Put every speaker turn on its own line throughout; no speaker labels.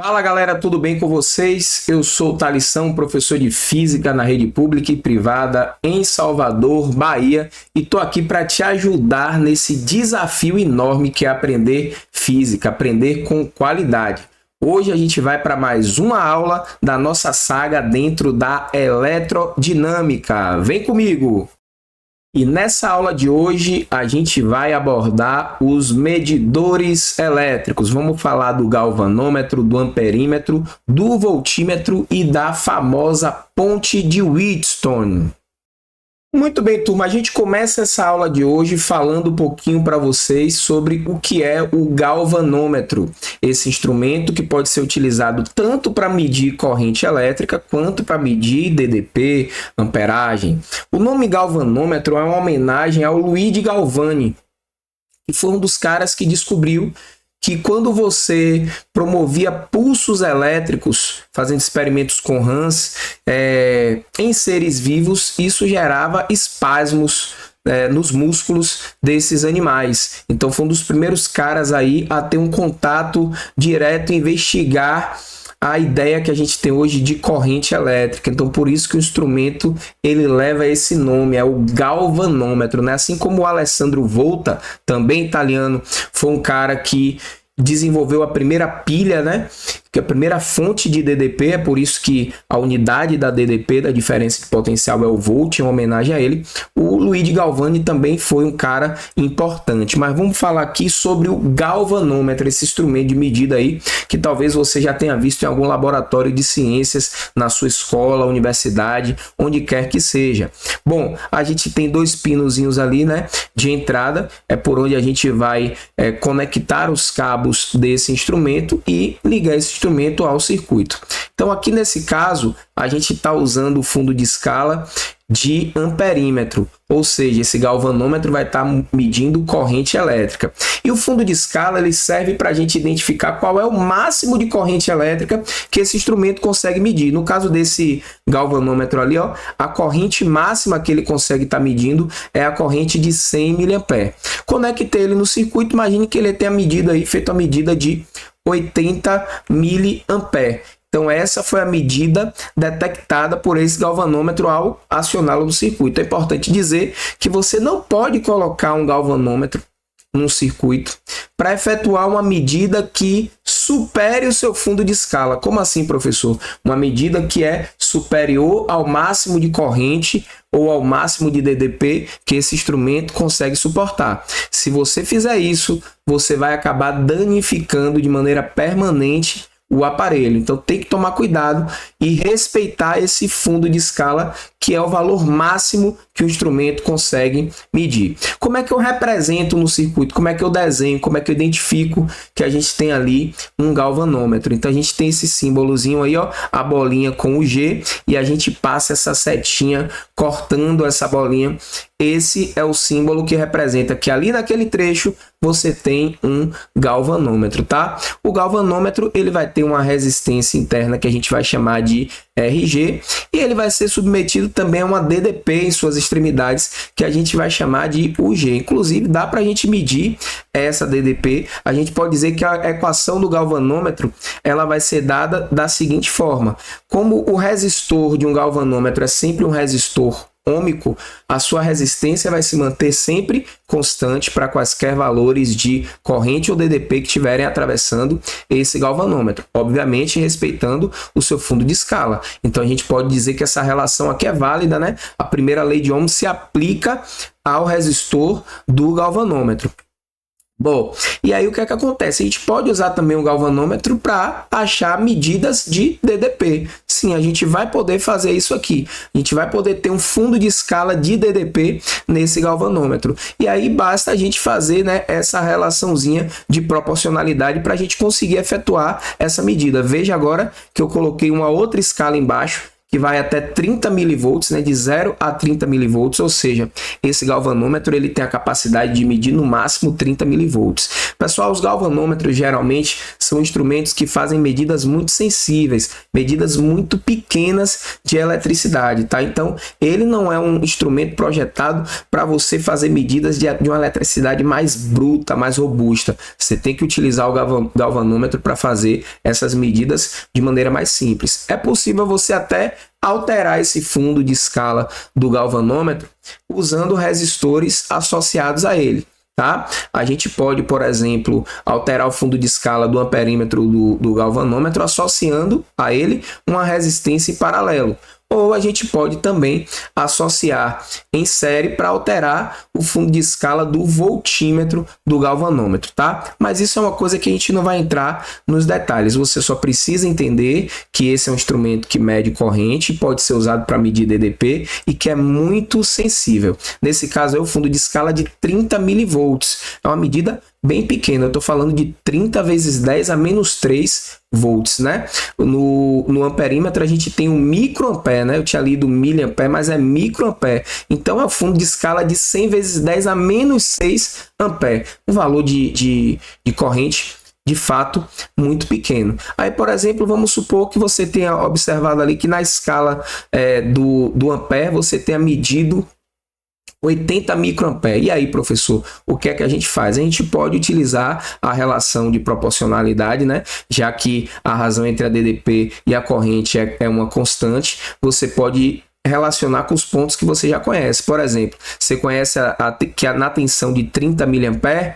Fala galera, tudo bem com vocês? Eu sou o Thalisson, professor de Física na rede pública e privada em Salvador, Bahia, e estou aqui para te ajudar nesse desafio enorme que é aprender Física, aprender com qualidade. Hoje a gente vai para mais uma aula da nossa saga dentro da eletrodinâmica. Vem comigo! E nessa aula de hoje a gente vai abordar os medidores elétricos. Vamos falar do galvanômetro, do amperímetro, do voltímetro e da famosa ponte de Wheatstone. Muito bem, turma, a gente começa essa aula de hoje falando um pouquinho para vocês sobre o que é o galvanômetro. Esse instrumento que pode ser utilizado tanto para medir corrente elétrica quanto para medir DDP, amperagem. O nome galvanômetro é uma homenagem ao Luigi Galvani, que foi um dos caras que descobriu que quando você promovia pulsos elétricos, fazendo experimentos com rãs, em seres vivos, isso gerava espasmos nos músculos desses animais. Então foi um dos primeiros caras aí a ter um contato direto, investigar a ideia que a gente tem hoje de corrente elétrica. Então por isso que o instrumento ele leva esse nome, é o galvanômetro, né? Assim como o Alessandro Volta, também italiano, foi um cara que desenvolveu a primeira pilha, né? Que a primeira fonte de DDP, é por isso que a unidade da DDP, da diferença de potencial, é o volt, em homenagem a ele. O Luigi Galvani também foi um cara importante. Mas vamos falar aqui sobre o galvanômetro, esse instrumento de medida aí, que talvez você já tenha visto em algum laboratório de ciências, na sua escola, universidade, onde quer que seja. Bom, a gente tem dois pinozinhos ali, né? De entrada, é por onde a gente vai conectar os cabos desse instrumento e ligar esse instrumento ao circuito. Então aqui nesse caso a gente está usando o fundo de escala de amperímetro, ou seja, esse galvanômetro vai estar medindo corrente elétrica. E o fundo de escala ele serve para a gente identificar qual é o máximo de corrente elétrica que esse instrumento consegue medir. No caso desse galvanômetro ali, ó, a corrente máxima que ele consegue estar medindo é a corrente de 100 mA. Conectei ele no circuito, imagine que ele tenha medido aí, feito a medida de 80 mA. Então essa foi a medida detectada por esse galvanômetro ao acioná-lo no circuito. É importante dizer que você não pode colocar um galvanômetro no circuito para efetuar uma medida que supere o seu fundo de escala. Como assim, professor? Uma medida que é superior ao máximo de corrente ou ao máximo de DDP que esse instrumento consegue suportar. Se você fizer isso, você vai acabar danificando de maneira permanente o aparelho. Então tem que tomar cuidado e respeitar esse fundo de escala, que é o valor máximo que o instrumento consegue medir. Como é que eu represento no circuito? Como é que eu desenho? Como é que eu identifico que a gente tem ali um galvanômetro? Então a gente tem esse símbolozinho aí, ó, a bolinha com o G, e a gente passa essa setinha cortando essa bolinha. Esse é o símbolo que representa que ali naquele trecho você tem um galvanômetro, tá? O galvanômetro ele vai ter uma resistência interna que a gente vai chamar de RG, e ele vai ser submetido também a uma DDP em suas extremidades, que a gente vai chamar de UG. Inclusive, dá para a gente medir essa DDP. A gente pode dizer que a equação do galvanômetro ela vai ser dada da seguinte forma: como o resistor de um galvanômetro é sempre um resistor ômico, a sua resistência vai se manter sempre constante para quaisquer valores de corrente ou DDP que estiverem atravessando esse galvanômetro, obviamente respeitando o seu fundo de escala. Então a gente pode dizer que essa relação aqui é válida, né? A primeira lei de Ohm se aplica ao resistor do galvanômetro. Bom, e aí o que é que acontece? A gente pode usar também o galvanômetro para achar medidas de DDP. Sim, a gente vai poder fazer isso aqui. A gente vai poder ter um fundo de escala de DDP nesse galvanômetro. E aí basta a gente fazer, né, essa relaçãozinha de proporcionalidade para a gente conseguir efetuar essa medida. Veja agora que eu coloquei uma outra escala embaixo, que vai até 30 milivolts, né, de 0 a 30 milivolts, ou seja, esse galvanômetro ele tem a capacidade de medir no máximo 30 milivolts. Pessoal, os galvanômetros geralmente são instrumentos que fazem medidas muito sensíveis, medidas muito pequenas de eletricidade, tá? Então, ele não é um instrumento projetado para você fazer medidas de uma eletricidade mais bruta, mais robusta. Você tem que utilizar o galvanômetro para fazer essas medidas de maneira mais simples. É possível você até alterar esse fundo de escala do galvanômetro usando resistores associados a ele. Tá? A gente pode, por exemplo, alterar o fundo de escala do amperímetro do galvanômetro associando a ele uma resistência em paralelo. Ou a gente pode também associar em série para alterar o fundo de escala do voltímetro do galvanômetro, tá? Mas isso é uma coisa que a gente não vai entrar nos detalhes. Você só precisa entender que esse é um instrumento que mede corrente, pode ser usado para medir DDP e que é muito sensível. Nesse caso é o fundo de escala de 30 milivolts. É uma medida bem pequena, eu estou falando de 30 vezes 10 a menos 3 volts, né? No amperímetro a gente tem um microampere, né? Eu tinha lido miliampere, mas é microampere. Então é o fundo de escala de 100 vezes 10 a menos 6 ampere. Um valor de corrente de fato muito pequeno. Aí, por exemplo, vamos supor que você tenha observado ali que na escala do ampere você tenha medido 80 microampere. E aí, professor, o que é que a gente faz? A gente pode utilizar a relação de proporcionalidade, né? Já que a razão entre a DDP e a corrente é uma constante, você pode relacionar com os pontos que você já conhece. Por exemplo, você conhece que na tensão de 30 miliampere,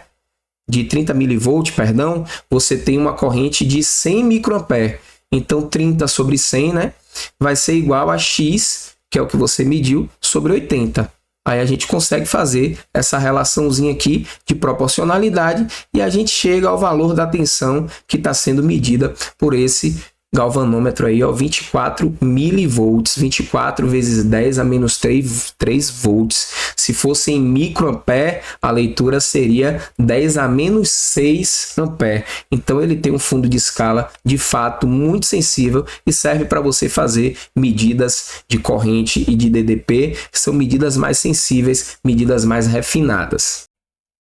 de 30 milivolt, perdão, você tem uma corrente de 100 microampere. Então, 30 sobre 100, né, vai ser igual a X, que é o que você mediu, sobre 80. Aí a gente consegue fazer essa relaçãozinha aqui de proporcionalidade e a gente chega ao valor da tensão que está sendo medida por esse galvanômetro aí, ó, 24 milivolts, 24 vezes 10 a menos 3 volts. Se fosse em microampere, a leitura seria 10 a menos 6 ampere. Então ele tem um fundo de escala de fato muito sensível e serve para você fazer medidas de corrente e de DDP, que são medidas mais sensíveis, medidas mais refinadas.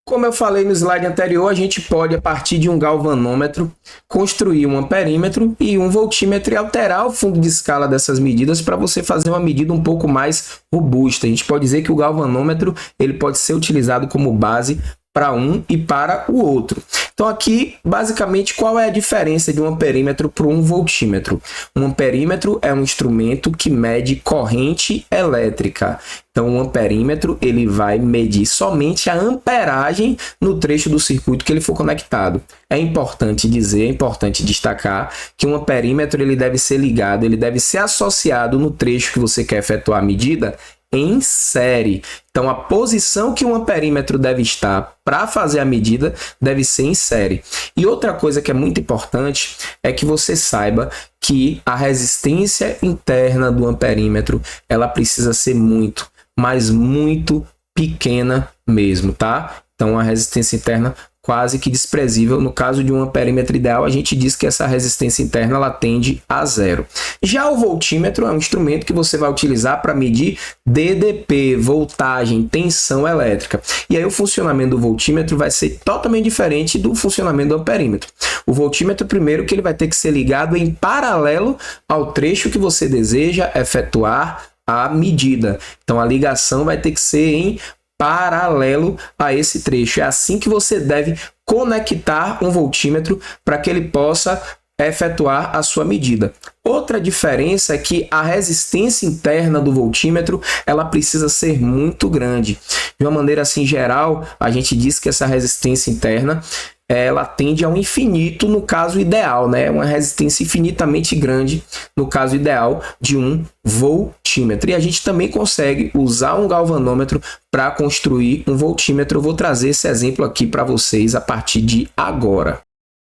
Como eu falei no slide anterior, a gente pode, a partir de um galvanômetro, construir um amperímetro e um voltímetro e alterar o fundo de escala dessas medidas para você fazer uma medida um pouco mais robusta. A gente pode dizer que o galvanômetro ele pode ser utilizado como base para um e para o outro. Então aqui, basicamente, qual é a diferença de um amperímetro para um voltímetro? Um amperímetro é um instrumento que mede corrente elétrica. Então, o amperímetro ele vai medir somente a amperagem no trecho do circuito que ele for conectado. É importante dizer, é importante destacar que um amperímetro ele deve ser ligado, ele deve ser associado no trecho que você quer efetuar a medida em série. Então, a posição que um amperímetro deve estar para fazer a medida deve ser em série. E outra coisa que é muito importante é que você saiba que a resistência interna do amperímetro ela precisa ser muito, mas muito pequena mesmo, tá? Então, a resistência interna quase que desprezível. No caso de um amperímetro ideal, a gente diz que essa resistência interna ela tende a zero. Já o voltímetro é um instrumento que você vai utilizar para medir DDP, voltagem, tensão elétrica. E aí o funcionamento do voltímetro vai ser totalmente diferente do funcionamento do amperímetro. O voltímetro, primeiro, que ele vai ter que ser ligado em paralelo ao trecho que você deseja efetuar a medida. Então, a ligação vai ter que ser em paralelo a esse trecho. É assim que você deve conectar um voltímetro para que ele possa efetuar a sua medida. Outra diferença é que a resistência interna do voltímetro ela precisa ser muito grande. De uma maneira assim geral, a gente diz que essa resistência interna ela tende ao infinito no caso ideal, né? Uma resistência infinitamente grande no caso ideal de um voltímetro. E a gente também consegue usar um galvanômetro para construir um voltímetro. Eu vou trazer esse exemplo aqui para vocês a partir de agora.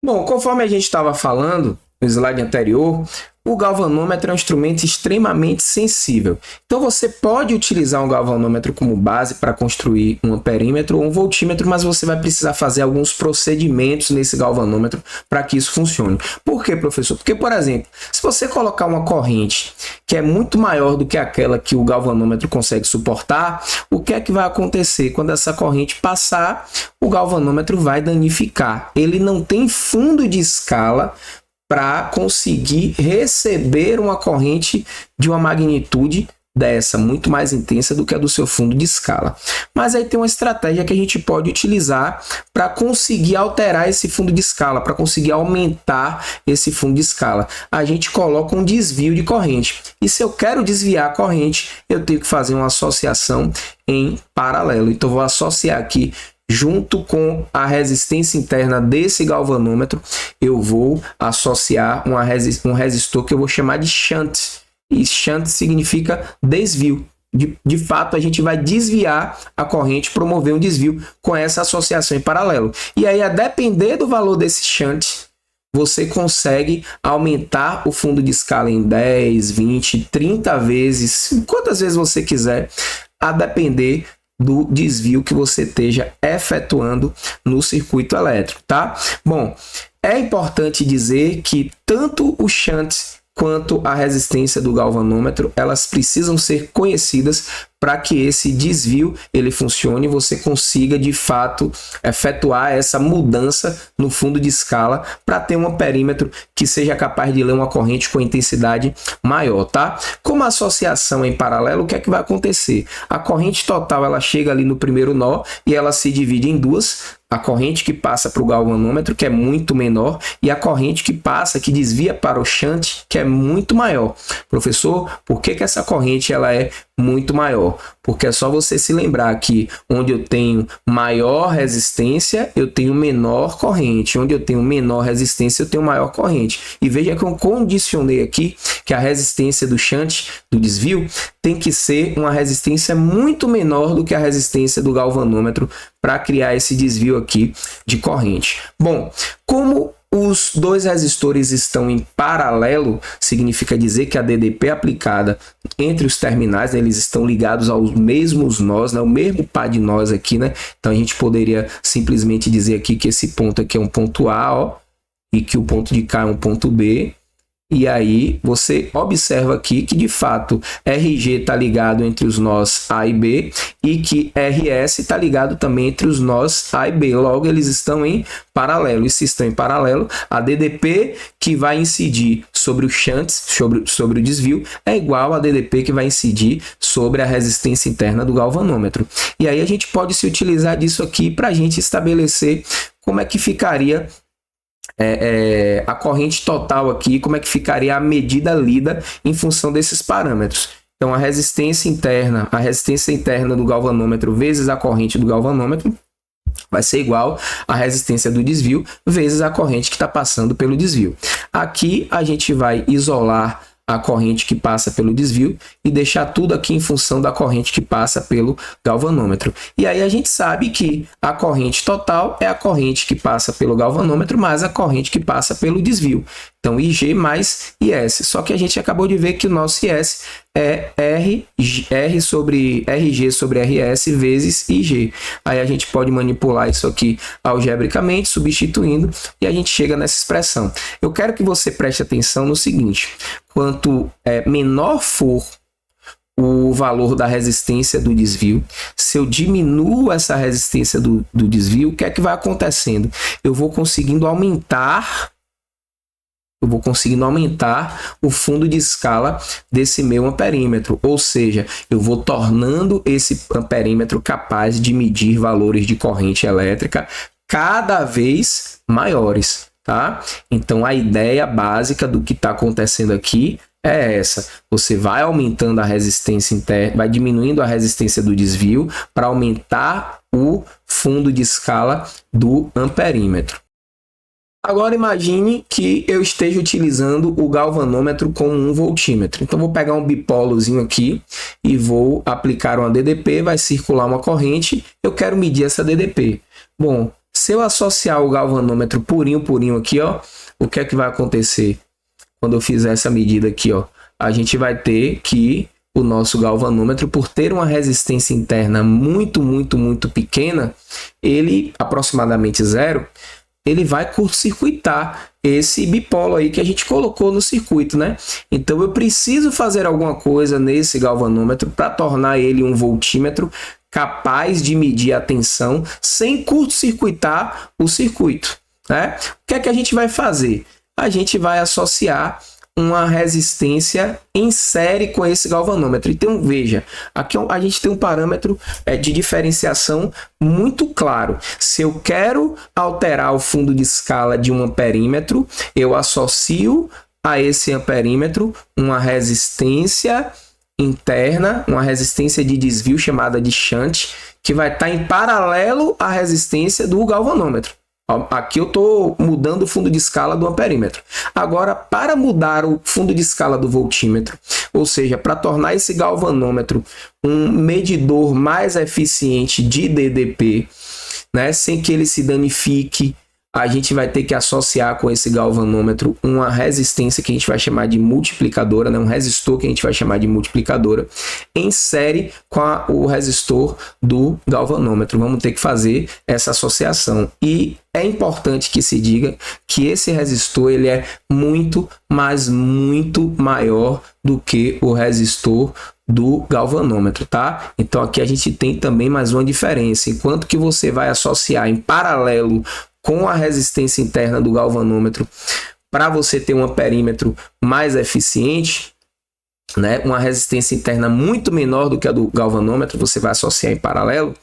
Bom, conforme a gente estava falando no slide anterior, o galvanômetro é um instrumento extremamente sensível. Então você pode utilizar um galvanômetro como base para construir um amperímetro ou um voltímetro, mas você vai precisar fazer alguns procedimentos nesse galvanômetro para que isso funcione. Por quê, professor? Porque, por exemplo, se você colocar uma corrente que é muito maior do que aquela que o galvanômetro consegue suportar, o que é que vai acontecer? Quando essa corrente passar, o galvanômetro vai danificar. Ele não tem fundo de escala para conseguir receber uma corrente de uma magnitude dessa, muito mais intensa do que a do seu fundo de escala. Mas aí tem uma estratégia que a gente pode utilizar para conseguir alterar esse fundo de escala, para conseguir aumentar esse fundo de escala. A gente coloca um desvio de corrente. E se eu quero desviar a corrente, eu tenho que fazer uma associação em paralelo. Então, vou associar aqui junto com a resistência interna desse galvanômetro, eu vou associar um resistor que eu vou chamar de shunt. E shunt significa desvio. De fato, a gente vai desviar a corrente, promover um desvio com essa associação em paralelo. E aí, a depender do valor desse shunt, você consegue aumentar o fundo de escala em 10, 20, 30 vezes, quantas vezes você quiser, a depender do desvio que você esteja efetuando no circuito elétrico, tá? Bom, é importante dizer que tanto o shunt quanto a resistência do galvanômetro, elas precisam ser conhecidas para que esse desvio ele funcione e você consiga de fato efetuar essa mudança no fundo de escala para ter um amperímetro que seja capaz de ler uma corrente com intensidade maior, tá? Como a associação é em paralelo, o que é que vai acontecer? A corrente total ela chega ali no primeiro nó e ela se divide em duas. A corrente que passa para o galvanômetro, que é muito menor, e a corrente que passa, que desvia para o shunt, que é muito maior. Professor, por que essa corrente ela é muito maior? Porque é só você se lembrar que onde eu tenho maior resistência, eu tenho menor corrente. Onde eu tenho menor resistência, eu tenho maior corrente. E veja que eu condicionei aqui que a resistência do shunt, do desvio, tem que ser uma resistência muito menor do que a resistência do galvanômetro para criar esse desvio aqui de corrente. Bom, como os dois resistores estão em paralelo, significa dizer que a DDP aplicada entre os terminais, né, eles estão ligados aos mesmos nós, né, o mesmo par de nós aqui, né? Então a gente poderia simplesmente dizer aqui que esse ponto aqui é um ponto A, ó, e que o ponto de cá é um ponto B. E aí você observa aqui que de fato RG está ligado entre os nós A e B e que RS está ligado também entre os nós A e B. Logo, eles estão em paralelo. E se estão em paralelo, a DDP que vai incidir sobre o shunt, sobre o desvio, é igual a DDP que vai incidir sobre a resistência interna do galvanômetro. E aí a gente pode se utilizar disso aqui para a gente estabelecer como é que ficaria a corrente total aqui, como é que ficaria a medida lida em função desses parâmetros. Então, a resistência interna do galvanômetro vezes a corrente do galvanômetro vai ser igual à resistência do desvio vezes a corrente que está passando pelo desvio. Aqui a gente vai isolar a corrente que passa pelo desvio e deixar tudo aqui em função da corrente que passa pelo galvanômetro. E aí a gente sabe que a corrente total é a corrente que passa pelo galvanômetro mais a corrente que passa pelo desvio. Então, IG mais IS. Só que a gente acabou de ver que o nosso IS é RG sobre RS vezes IG. Aí a gente pode manipular isso aqui algebricamente, substituindo, e a gente chega nessa expressão. Eu quero que você preste atenção no seguinte: quanto menor for o valor da resistência do desvio, se eu diminuo essa resistência do desvio, o que é que vai acontecendo? Eu vou conseguindo aumentar o fundo de escala desse meu amperímetro, ou seja, eu vou tornando esse amperímetro capaz de medir valores de corrente elétrica cada vez maiores, tá? Então, a ideia básica do que está acontecendo aqui é essa: você vai aumentando a resistência interna, vai diminuindo a resistência do desvio para aumentar o fundo de escala do amperímetro. Agora imagine que eu esteja utilizando o galvanômetro como um voltímetro. Então vou pegar um bipolozinho aqui e vou aplicar uma DDP, vai circular uma corrente, eu quero medir essa DDP. Bom, se eu associar o galvanômetro purinho aqui, ó, o que é que vai acontecer? quando eu fizer essa medida aqui, ó, a gente vai ter que o nosso galvanômetro, por ter uma resistência interna muito pequena, ele aproximadamente zero, ele vai curto-circuitar esse bipolo aí que a gente colocou no circuito, né? Então eu preciso fazer alguma coisa nesse galvanômetro para tornar ele um voltímetro capaz de medir a tensão sem curto-circuitar o circuito, né? O que é que a gente vai fazer? A gente vai associar uma resistência em série com esse galvanômetro. Então, veja, aqui a gente tem um parâmetro de diferenciação muito claro. Se eu quero alterar o fundo de escala de um amperímetro, eu associo a esse amperímetro uma resistência interna, uma resistência de desvio chamada de shunt, que vai estar em paralelo à resistência do galvanômetro. Aqui eu estou mudando o fundo de escala do amperímetro. Agora, para mudar o fundo de escala do voltímetro, ou seja, para tornar esse galvanômetro um medidor mais eficiente de DDP, né, sem que ele se danifique, a gente vai ter que associar com esse galvanômetro uma resistência que a gente vai chamar de multiplicadora, né? Um resistor que a gente vai chamar de multiplicadora, em série com o resistor do galvanômetro. Vamos ter que fazer essa associação. E é importante que se diga que esse resistor ele é muito maior do que o resistor do galvanômetro, tá? Então aqui a gente tem também mais uma diferença. Enquanto que você vai associar em paralelo com a resistência interna do galvanômetro para você ter um amperímetro mais eficiente, né? Uma resistência interna muito menor do que a do galvanômetro, você vai associar em paralelo.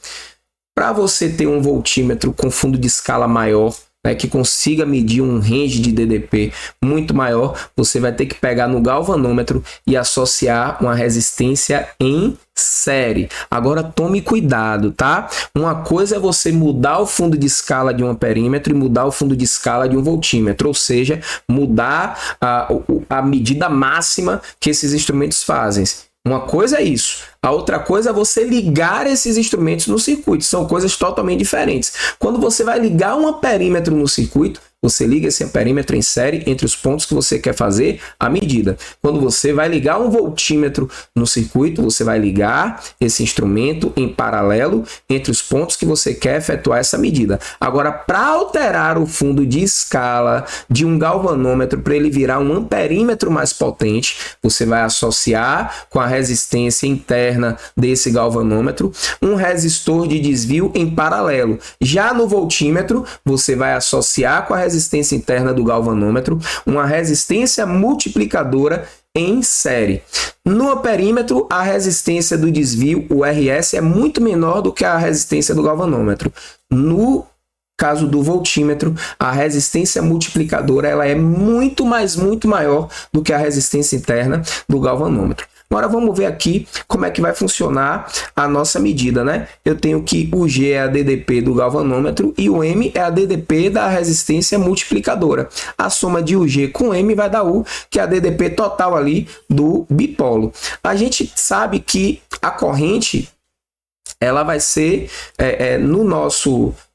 Para você ter um voltímetro com fundo de escala maior, né, que consiga medir um range de DDP muito maior, você vai ter que pegar no galvanômetro e associar uma resistência em série. Agora tome cuidado, tá? Uma coisa é você mudar o fundo de escala de um amperímetro e mudar o fundo de escala de um voltímetro, ou seja, mudar a medida máxima que esses instrumentos fazem. Uma coisa é isso. A outra coisa é você ligar esses instrumentos no circuito. São coisas totalmente diferentes. Quando você vai ligar um amperímetro no circuito, você liga esse amperímetro em série entre os pontos que você quer fazer a medida. Quando você vai ligar um voltímetro no circuito, você vai ligar esse instrumento em paralelo entre os pontos que você quer efetuar essa medida. Agora, para alterar o fundo de escala de um galvanômetro para ele virar um amperímetro mais potente, você vai associar com a resistência interna desse galvanômetro um resistor de desvio em paralelo. Já no voltímetro, você vai associar com a resistência interna do galvanômetro uma resistência multiplicadora em série. No amperímetro, a resistência do desvio, o RS, é muito menor do que a resistência do galvanômetro. No caso do voltímetro, a resistência multiplicadora ela é muito maior do que a resistência interna do galvanômetro. Agora vamos ver aqui como é que vai funcionar a nossa medida, né? Eu tenho que o G é a DDP do galvanômetro e o M é a DDP da resistência multiplicadora. A soma de UG com M vai dar U, que é a DDP total ali do bipolo. A gente sabe que a corrente ela vai ser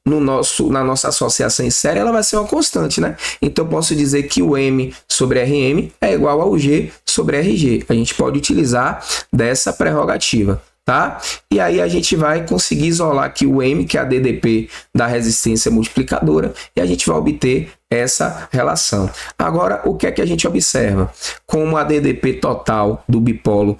na nossa associação em série, ela vai ser uma constante, né? Então eu posso dizer que o M sobre RM é igual ao G sobre RG. A gente pode utilizar dessa prerrogativa, tá? E aí a gente vai conseguir isolar aqui o M, que é a DDP da resistência multiplicadora, e a gente vai obter essa relação. Agora, o que é que a gente observa? Como a DDP total do bipolo,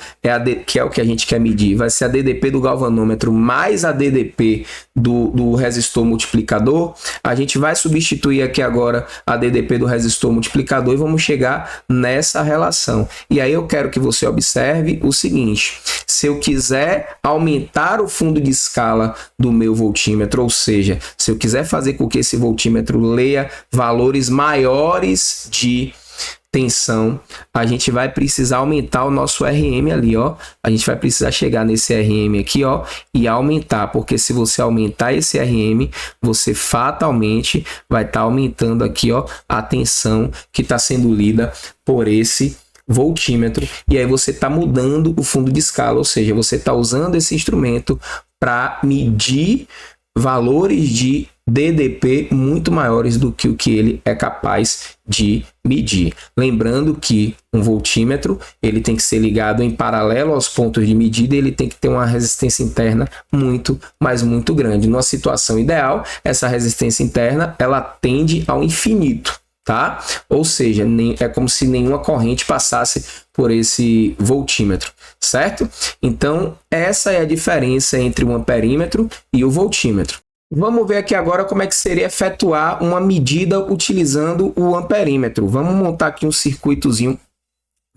que é o que a gente quer medir, vai ser a DDP do galvanômetro mais a DDP do resistor multiplicador, a gente vai substituir aqui agora a DDP do resistor multiplicador e vamos chegar nessa relação. E aí eu quero que você observe o seguinte: se eu quiser aumentar o fundo de escala do meu voltímetro, ou seja, se eu quiser fazer com que esse voltímetro leia valores maiores de tensão, a gente vai precisar aumentar o nosso RM ali, ó. A gente vai precisar chegar nesse RM aqui, ó, e aumentar, porque se você aumentar esse RM, você fatalmente vai estar aumentando aqui, ó, a tensão que está sendo lida por esse voltímetro, e aí você está mudando o fundo de escala, ou seja, você está usando esse instrumento para medir valores de DDP muito maiores do que o que ele é capaz de medir. Lembrando que um voltímetro ele tem que ser ligado em paralelo aos pontos de medida e ele tem que ter uma resistência interna muito, mas muito grande. Numa situação ideal, essa resistência interna ela tende ao infinito, tá? Ou seja, é como se nenhuma corrente passasse por esse voltímetro, certo? Então, essa é a diferença entre o amperímetro e o voltímetro. Vamos ver aqui agora como é que seria efetuar uma medida utilizando o amperímetro. Vamos montar aqui um circuitozinho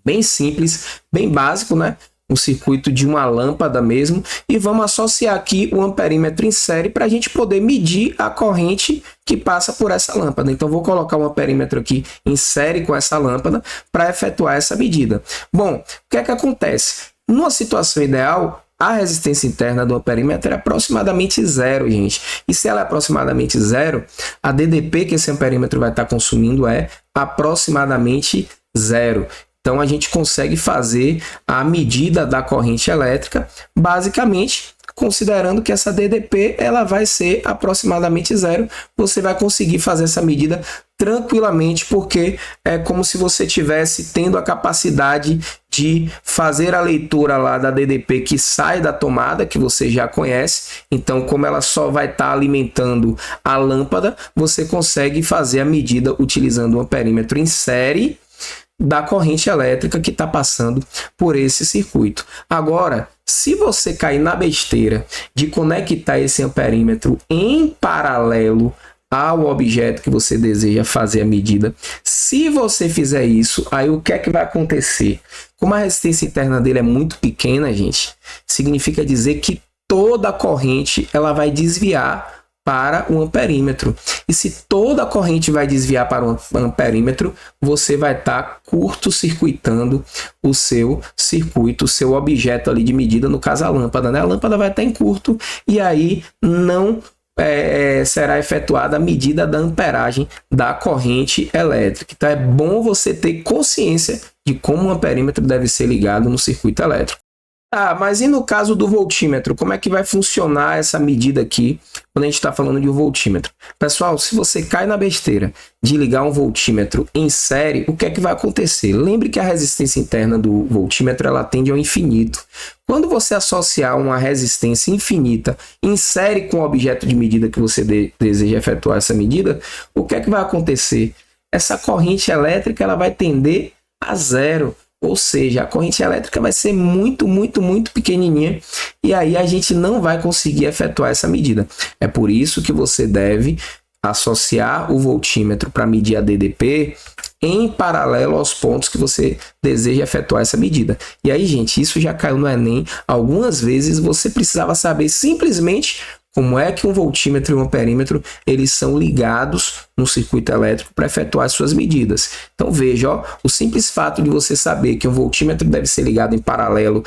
bem simples, bem básico, né? Um circuito de uma lâmpada mesmo. E vamos associar aqui o amperímetro em série para a gente poder medir a corrente que passa por essa lâmpada. Então, vou colocar um amperímetro aqui em série com essa lâmpada para efetuar essa medida. Bom, o que é que acontece? Numa situação ideal, a resistência interna do amperímetro é aproximadamente zero, gente. E se ela é aproximadamente zero, a DDP que esse amperímetro vai estar consumindo é aproximadamente zero. Então, a gente consegue fazer a medida da corrente elétrica, basicamente, considerando que essa DDP ela vai ser aproximadamente zero. Você vai conseguir fazer essa medida tranquilamente, porque é como se você estivesse tendo a capacidade de fazer a leitura lá da DDP que sai da tomada, que você já conhece. Então, como ela só vai estar alimentando a lâmpada, você consegue fazer a medida utilizando o amperímetro em série da corrente elétrica que está passando por esse circuito. Agora, se você cair na besteira de conectar esse amperímetro em paralelo ao objeto que você deseja fazer a medida, se você fizer isso, aí o que é que vai acontecer? Como a resistência interna dele é muito pequena, gente, significa dizer que toda a corrente ela vai desviar para o amperímetro. E se toda a corrente vai desviar para o amperímetro, você vai estar curto-circuitando o seu circuito, o seu objeto ali de medida, no caso a lâmpada, né? A lâmpada vai estar em curto e aí não será efetuada a medida da amperagem da corrente elétrica. Então é bom você ter consciência de como o amperímetro deve ser ligado no circuito elétrico. Ah, mas e no caso do voltímetro? Como é que vai funcionar essa medida aqui quando a gente está falando de um voltímetro? Pessoal, se você cai na besteira de ligar um voltímetro em série, o que é que vai acontecer? Lembre que a resistência interna do voltímetro ela tende ao infinito. Quando você associar uma resistência infinita em série com o objeto de medida que você deseja efetuar essa medida, o que é que vai acontecer? Essa corrente elétrica ela vai tender a zero. Ou seja, a corrente elétrica vai ser muito pequenininha e aí a gente não vai conseguir efetuar essa medida. É por isso que você deve associar o voltímetro para medir a DDP em paralelo aos pontos que você deseja efetuar essa medida. E aí, gente, isso já caiu no Enem. Algumas vezes você precisava saber simplesmente como é que um voltímetro e um amperímetro eles são ligados no circuito elétrico para efetuar as suas medidas. Então veja, ó, o simples fato de você saber que um voltímetro deve ser ligado em paralelo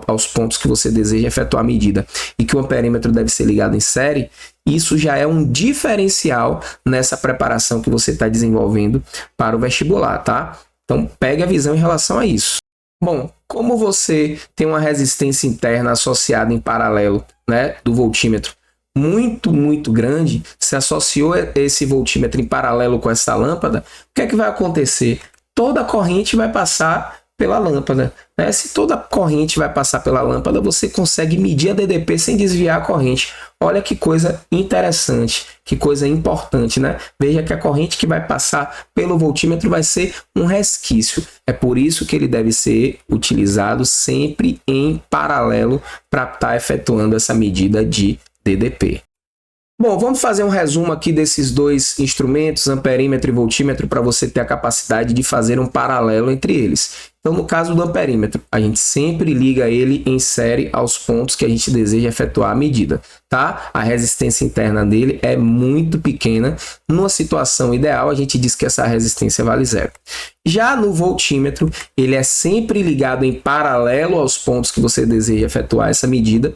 aos pontos que você deseja efetuar a medida e que o amperímetro deve ser ligado em série, isso já é um diferencial nessa preparação que você está desenvolvendo para o vestibular, tá? Então pegue a visão em relação a isso. Bom, como você tem uma resistência interna associada em paralelo, né, do voltímetro, muito grande, se associou esse voltímetro em paralelo com essa lâmpada, o que é que vai acontecer? Toda a corrente vai passar pela lâmpada, né? Se toda a corrente vai passar pela lâmpada, você consegue medir a DDP sem desviar a corrente. Olha que coisa interessante, que coisa importante, né? Veja que a corrente que vai passar pelo voltímetro vai ser um resquício. É por isso que ele deve ser utilizado sempre em paralelo para estar efetuando essa medida de DDP. Bom, vamos fazer um resumo aqui desses dois instrumentos, amperímetro e voltímetro, para você ter a capacidade de fazer um paralelo entre eles. Então, no caso do amperímetro, a gente sempre liga ele em série aos pontos que a gente deseja efetuar a medida, tá? A resistência interna dele é muito pequena. Numa situação ideal, a gente diz que essa resistência vale zero. Já no voltímetro, ele é sempre ligado em paralelo aos pontos que você deseja efetuar essa medida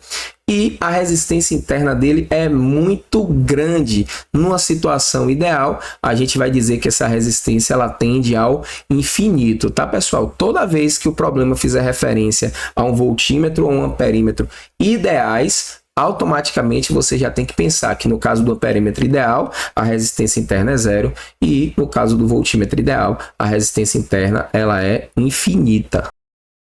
e a resistência interna dele é muito grande. Numa situação ideal, a gente vai dizer que essa resistência ela tende ao infinito, tá, pessoal? Toda vez que o problema fizer referência a um voltímetro ou um amperímetro ideais, automaticamente você já tem que pensar que no caso do amperímetro ideal, a resistência interna é zero, e no caso do voltímetro ideal, a resistência interna ela é infinita.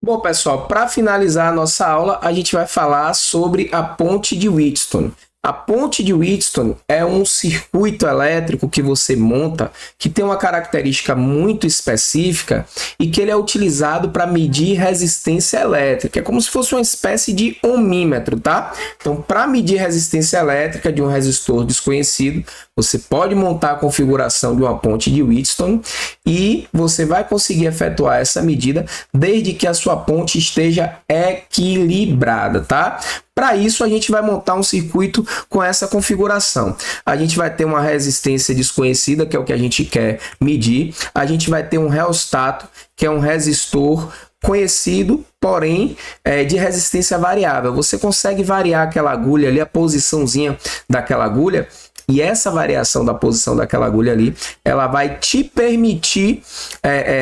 Bom, pessoal, para finalizar a nossa aula, a gente vai falar sobre a ponte de Wheatstone. A ponte de Wheatstone é um circuito elétrico que você monta que tem uma característica muito específica e que ele é utilizado para medir resistência elétrica. É como se fosse uma espécie de ohmímetro, tá? Então, para medir resistência elétrica de um resistor desconhecido, você pode montar a configuração de uma ponte de Wheatstone e você vai conseguir efetuar essa medida desde que a sua ponte esteja equilibrada, tá? Para isso, a gente vai montar um circuito com essa configuração. A gente vai ter uma resistência desconhecida, que é o que a gente quer medir. A gente vai ter um reostato, que é um resistor conhecido, porém de resistência variável. Você consegue variar aquela agulha ali, a posiçãozinha daquela agulha, e essa variação da posição daquela agulha ali, ela vai te permitir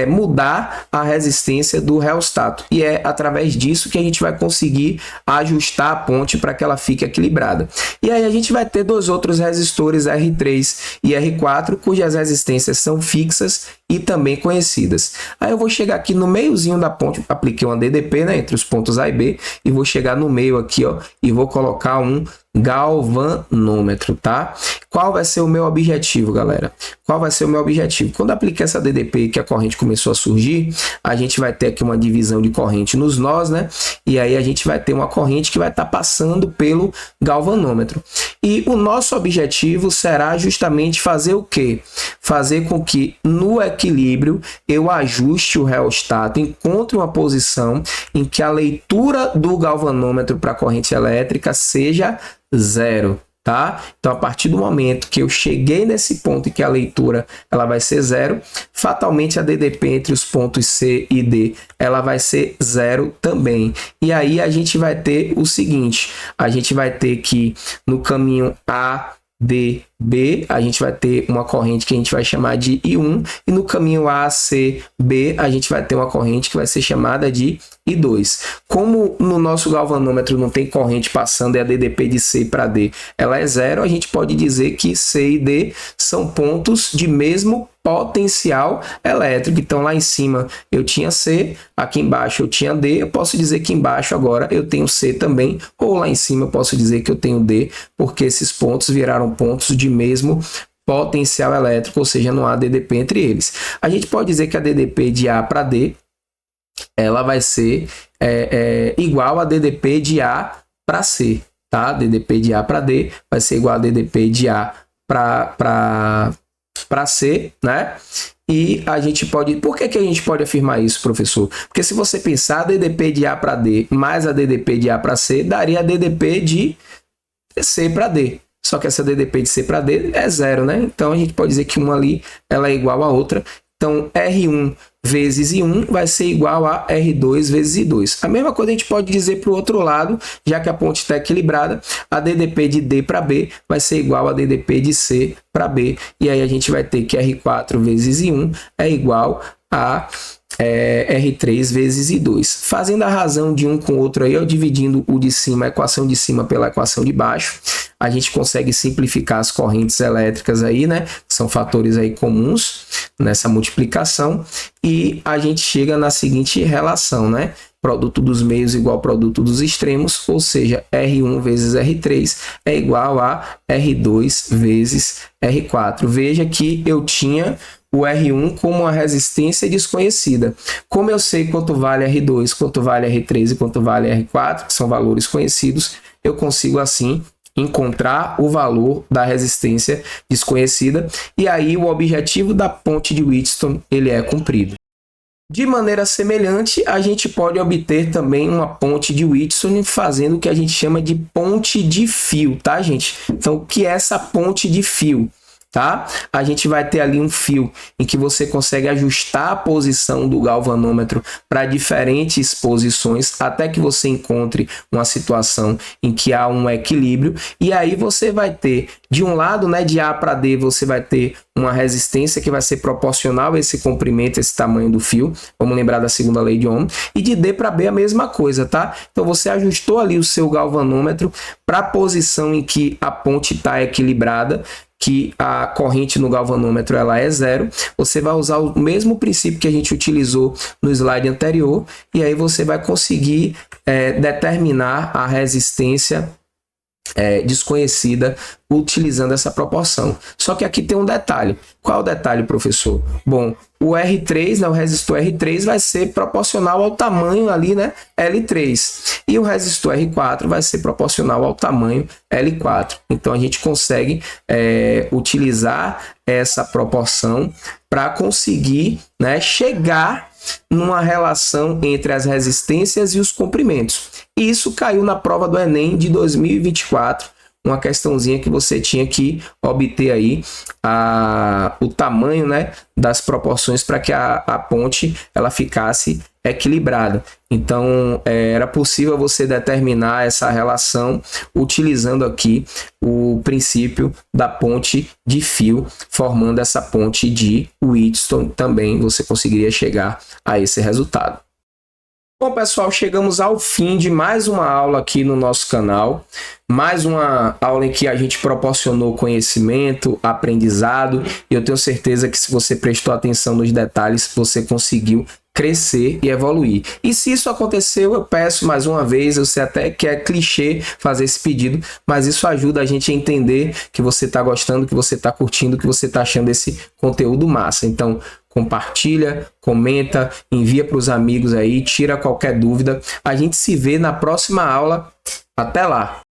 mudar a resistência do reostato. E é através disso que a gente vai conseguir ajustar a ponte para que ela fique equilibrada. E aí a gente vai ter dois outros resistores, R3 e R4, cujas resistências são fixas e também conhecidas. Aí eu vou chegar aqui no meiozinho da ponte, apliquei uma DDP, né, entre os pontos A e B, e vou chegar no meio aqui, ó, e vou colocar um galvanômetro, tá? Qual vai ser o meu objetivo, galera? Qual vai ser o meu objetivo? Quando eu apliquei essa DDP que a corrente começou a surgir, a gente vai ter aqui uma divisão de corrente nos nós, né? E aí a gente vai ter uma corrente que vai estar passando pelo galvanômetro. E o nosso objetivo será justamente fazer o quê? Fazer com que no equilíbrio eu ajuste o reostato, encontre uma posição em que a leitura do galvanômetro para a corrente elétrica seja zero, tá? Então, a partir do momento que eu cheguei nesse ponto em que a leitura ela vai ser zero, fatalmente a DDP entre os pontos C e D ela vai ser zero também. E aí a gente vai ter o seguinte, a gente vai ter que no caminho A, D, B, a gente vai ter uma corrente que a gente vai chamar de I1, e no caminho A, C, B, a gente vai ter uma corrente que vai ser chamada de I2. Como no nosso galvanômetro não tem corrente passando e a DDP de C para D ela é zero, a gente pode dizer que C e D são pontos de mesmo potencial elétrico. Então lá em cima eu tinha C, aqui embaixo eu tinha D, eu posso dizer que embaixo agora eu tenho C também, ou lá em cima eu posso dizer que eu tenho D, porque esses pontos viraram pontos de mesmo potencial elétrico, ou seja, não há DDP entre eles. A gente pode dizer que a DDP de A para D ela vai ser igual a DDP de A para C, tá? DDP de A para D vai ser igual a DDP de A para C, né? E a gente pode... Por que a gente pode afirmar isso, professor? Porque se você pensar a DDP de A para D mais a DDP de A para C, daria a DDP de C para D. Só que essa DDP de C para D é zero, né? Então a gente pode dizer que uma ali ela é igual à outra. Então R1 vezes I1 vai ser igual a R2 vezes I2. A mesma coisa a gente pode dizer para o outro lado, já que a ponte está equilibrada, a DDP de D para B vai ser igual a DDP de C para B. E aí a gente vai ter que R4 vezes I1 é igual a R3 vezes I2. Fazendo a razão de um com o outro aí, dividindo o de cima, a equação de cima pela equação de baixo, a gente consegue simplificar as correntes elétricas aí, né? São fatores aí comuns nessa multiplicação, e a gente chega na seguinte relação, né? Produto dos meios igual ao produto dos extremos, ou seja, R1 vezes R3 é igual a R2 vezes R4. Veja que eu tinha o R1 como uma resistência desconhecida. Como eu sei quanto vale R2, quanto vale R3 e quanto vale R4, que são valores conhecidos, eu consigo assim encontrar o valor da resistência desconhecida, e aí o objetivo da ponte de Wheatstone ele é cumprido. De maneira semelhante, a gente pode obter também uma ponte de Wheatstone fazendo o que a gente chama de ponte de fio, tá, gente? Então, o que é essa ponte de fio? tá? A gente vai ter ali um fio em que você consegue ajustar a posição do galvanômetro para diferentes posições, até que você encontre uma situação em que há um equilíbrio, e aí você vai ter, de um lado, né, de A para D, você vai ter uma resistência que vai ser proporcional a esse comprimento, esse tamanho do fio, vamos lembrar da segunda lei de Ohm, e de D para B a mesma coisa, tá? Então você ajustou ali o seu galvanômetro para a posição em que a ponte está equilibrada, que a corrente no galvanômetro ela é zero, você vai usar o mesmo princípio que a gente utilizou no slide anterior, e aí você vai conseguir determinar a resistência desconhecida utilizando essa proporção. Só que aqui tem um detalhe. Qual é o detalhe, professor? Bom, o R3, né, o resistor R3 vai ser proporcional ao tamanho ali, né, L3. E o resistor R4 vai ser proporcional ao tamanho L4. Então a gente consegue utilizar essa proporção para conseguir, né, chegar numa relação entre as resistências e os comprimentos. E isso caiu na prova do Enem de 2024, uma questãozinha que você tinha que obter aí o tamanho, né, das proporções para que a ponte ela ficasse equilibrada. Então, era possível você determinar essa relação utilizando aqui o princípio da ponte de fio, formando essa ponte de Wheatstone. Também você conseguiria chegar a esse resultado. Bom, pessoal, chegamos ao fim de mais uma aula aqui no nosso canal. Mais uma aula em que a gente proporcionou conhecimento, aprendizado, e eu tenho certeza que se você prestou atenção nos detalhes, você conseguiu crescer e evoluir. E se isso aconteceu, eu peço mais uma vez, eu sei até que é clichê fazer esse pedido, mas isso ajuda a gente a entender que você está gostando, que você está curtindo, que você está achando esse conteúdo massa. Então, compartilha, comenta, envia para os amigos aí, tira qualquer dúvida. A gente se vê na próxima aula. Até lá!